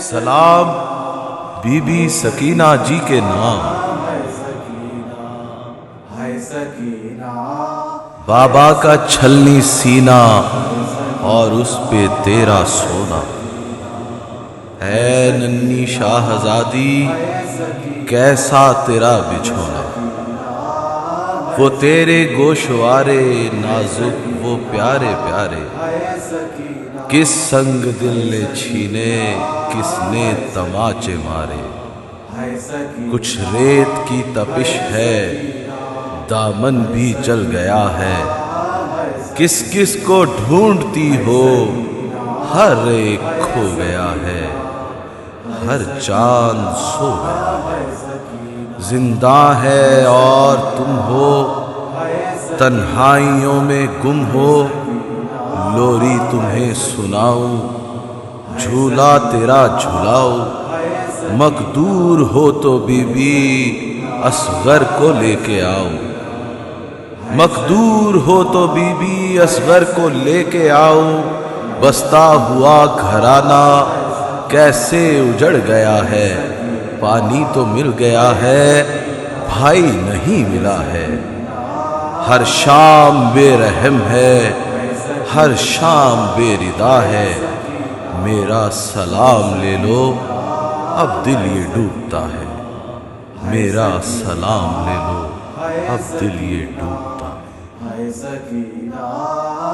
سلام be be Sakina جی کے نام، بابا کا چھلنی سینہ اور اس پہ تیرا سونا، اے ننھی شاہزادی کیسا تیرا بچھونا، وہ تیرے گوشوارے نازک وہ پیارے پیارے، کس سنگ دل نے چھینے کس نے تماچے مارے، کچھ ریت کی تپش ہے دامن بھی جل گیا ہے، کس کس کو ڈھونڈتی ہو ہر ایک کھو گیا ہے، ہر چاند سو گیا ہے، زندہ ہے اور تم ہو تنہائیوں میں گم ہو، لوری تمہیں سناؤں جھولا تیرا جھلاؤ، مقدور ہو تو بی بی اصغر کو لے کے آؤ، مقدور ہو تو بی بی اصغر کو لے کے آؤ، بستا ہوا گھرانہ کیسے اجڑ گیا ہے، پانی تو مل گیا ہے بھائی نہیں ملا ہے، ہر شام بے رحم ہے ہر شام بے ردا ہے، میرا سلام لے لو اب دل یہ ڈوبتا ہے، میرا سلام لے لو اب دل یہ ڈوبتا ہے۔